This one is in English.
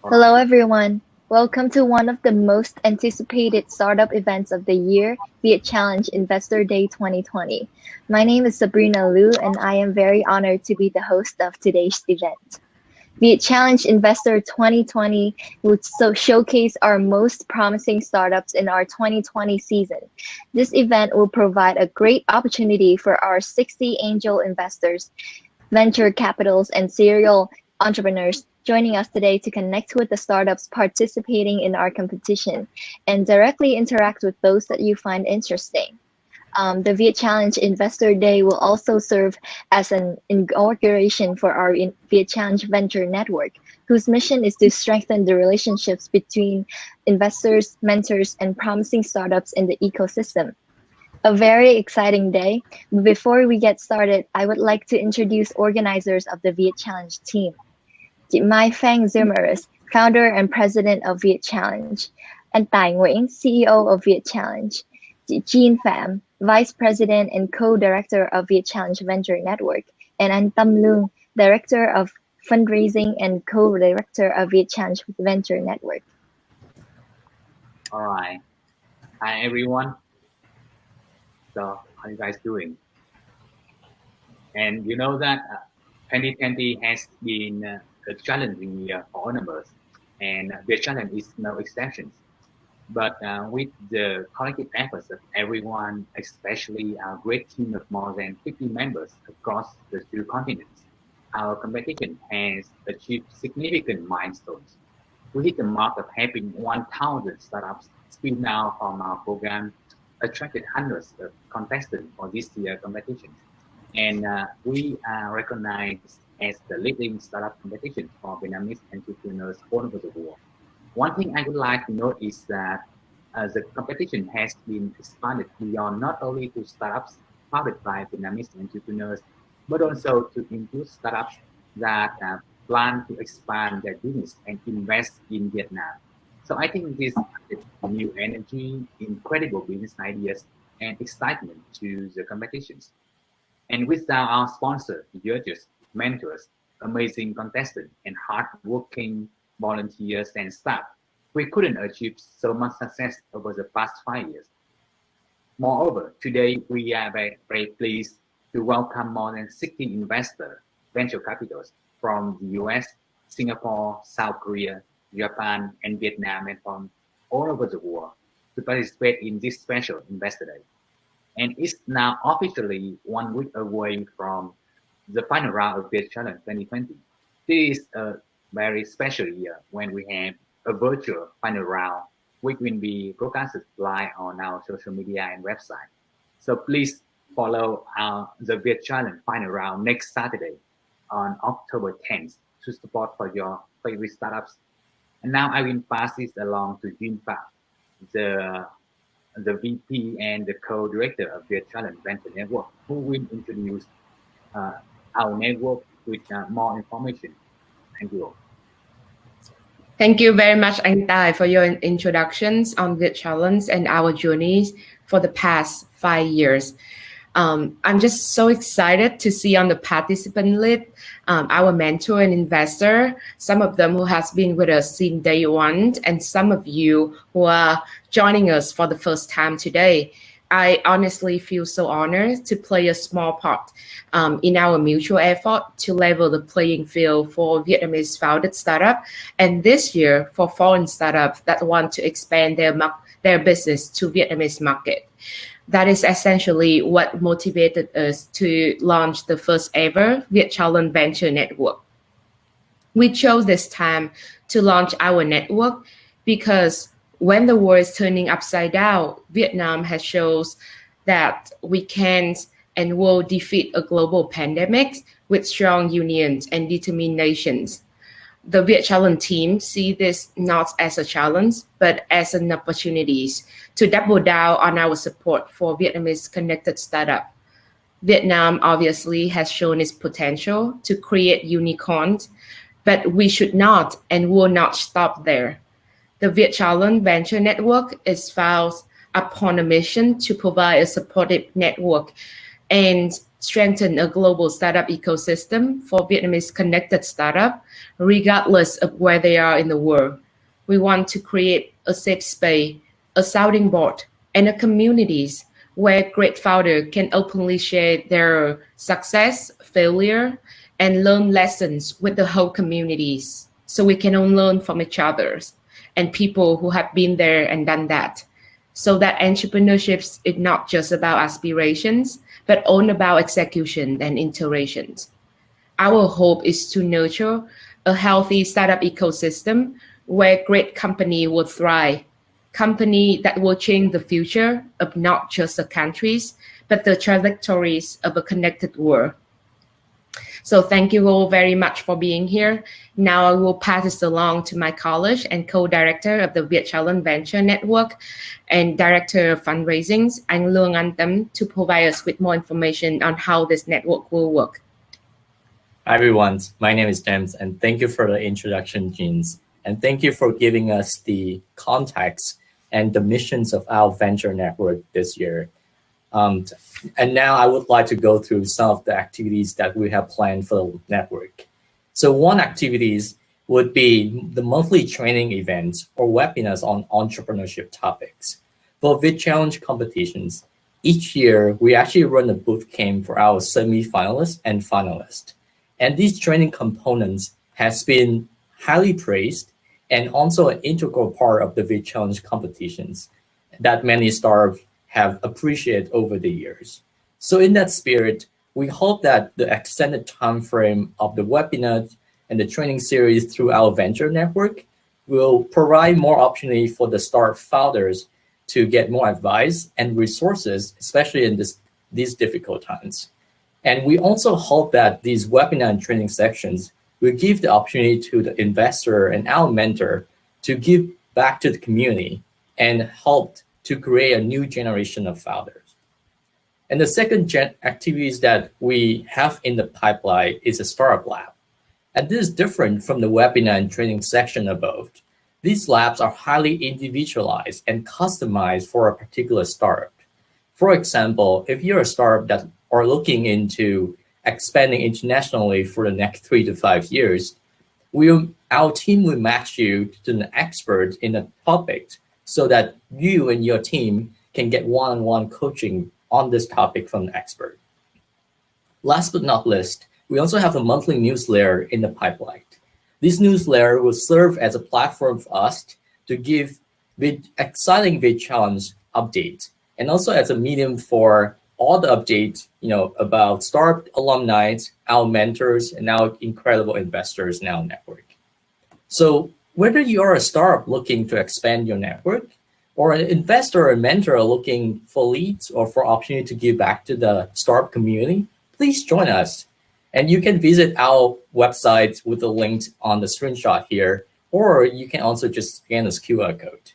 Hello, everyone. Welcome to one of the most anticipated startup events of the year, VietChallenge Investor Day 2020. My name is Sabrina Liu, and I am very honored to be the host of today's event. VietChallenge Investor 2020 will showcase our most promising startups in our 2020 season. This event will provide a great opportunity for our 60 angel investors, venture capitals, and serial entrepreneurs joining us today to connect with the startups participating in our competition and directly interact with those that you find interesting. The VietChallenge Investor Day will also serve as an inauguration for our VietChallenge Venture Network, whose mission is to strengthen the relationships between investors, mentors, and promising startups in the ecosystem. A very exciting day. Before we get started, I would like to introduce organizers of the VietChallenge team. Mai Phang Zimmerus, founder and president of VietChallenge, and Tai Nguyen, CEO of VietChallenge. Jean Pham, vice president and co-director of VietChallenge Venture Network, and Anh Tâm Lương, director of fundraising and co-director of VietChallenge Venture Network. All right. Hi, everyone. So, how you guys doing? And you know that 2020 has been a challenging year for all of us, and the challenge is no exception. But with the collective efforts of everyone, especially our great team of more than 50 members across the two continents, our competition has achieved significant milestones. We hit the mark of having 1,000 startups spin out from our program, attracted hundreds of contestants for this year's competition, and we are recognized as the leading startup competition for Vietnamese entrepreneurs all over the world. One thing I would like to note is that the competition has been expanded beyond not only to startups founded by Vietnamese entrepreneurs, but also to include startups that plan to expand their business and invest in Vietnam. So I think this is new energy, incredible business ideas, and excitement to the competitions. And without our sponsors, judges, mentors, amazing contestants, and hard-working volunteers and staff, we couldn't achieve so much success over the past 5 years. Moreover, today we are very pleased to welcome more than 60 investors, venture capitals from the US, Singapore, South Korea, Japan, and Vietnam, and from all over the world to participate in this special Investor Day. And it's now officially 1 week away from the final round of VietChallenge 2020. This is a very special year when we have a virtual final round, which will be broadcasted live on our social media and website. So please follow the VietChallenge final round next Saturday on October 10th to support for your favorite startups. And now I will pass this along to Jin Pham, the VP and the co-director of VietChallenge Venture Network, who will introduce our network with more information. Thank you all. Thank you very much, Anh Tai, for your introductions on VietChallenge and our journeys for the past 5 years. I'm just so excited to see on the participant list our mentor and investor, some of them who has been with us since day one, and some of you who are joining us for the first time today. I honestly feel so honored to play a small part in our mutual effort to level the playing field for Vietnamese founded startup, and this year for foreign startups that want to expand their business to Vietnamese market. That is essentially what motivated us to launch the first ever VietChallenge Venture Network. We chose this time to launch our network because when the world is turning upside down, Vietnam has shown that we can and will defeat a global pandemic with strong unions and determinations. The VietChallenge team see this not as a challenge, but as an opportunity to double down on our support for Vietnamese connected startup. Vietnam obviously has shown its potential to create unicorns, but we should not and will not stop there. The VietChallenge Venture Network is founded upon a mission to provide a supportive network and strengthen a global startup ecosystem for Vietnamese connected startup, regardless of where they are in the world. We want to create a safe space, a sounding board, and a communities where great founders can openly share their success, failure, and learn lessons with the whole communities. So we can all learn from each other and people who have been there and done that. So that entrepreneurship is not just about aspirations, but all about execution and iterations. Our hope is to nurture a healthy startup ecosystem where great company will thrive, company that will change the future of not just the countries, but the trajectories of a connected world. So thank you all very much for being here. Now I will pass this along to my colleague and co-director of the VietChallenge Venture Network and director of fundraising, anh Lương Anh Tâm, to provide us with more information on how this network will work. Hi everyone, my name is James, and thank you for the introduction, Jeans. And thank you for giving us the context and the missions of our venture network this year. And now I would like to go through some of the activities that we have planned for the network. So one activities would be the monthly training events or webinars on entrepreneurship topics. For VietChallenge competitions, each year we actually run a boot camp for our semi-finalists and finalists. And these training components has been highly praised and also an integral part of the VietChallenge competitions that many startups have appreciated over the years. So in that spirit, we hope that the extended time frame of the webinar and the training series through our venture network will provide more opportunity for the startup founders to get more advice and resources, especially in these difficult times. And we also hope that these webinar and training sections will give the opportunity to the investor and our mentor to give back to the community and help to create a new generation of founders. And the second activities that we have in the pipeline is a startup lab. And this is different from the webinar and training section above. These labs are highly individualized and customized for a particular startup. For example, if you're a startup that are looking into expanding internationally for the next 3 to 5 years, our team will match you to an expert in a topic so that you and your team can get one-on-one coaching on this topic from the expert. Last but not least, we also have a monthly newsletter in the pipeline. This newsletter will serve as a platform for us to give exciting VietChallenge updates and also as a medium for all the updates, about startup alumni, our mentors, and our incredible investors in our network. So whether you are a startup looking to expand your network, or an investor or mentor looking for leads or for opportunity to give back to the startup community, please join us. And you can visit our website with the link on the screenshot here, or you can also just scan this QR code.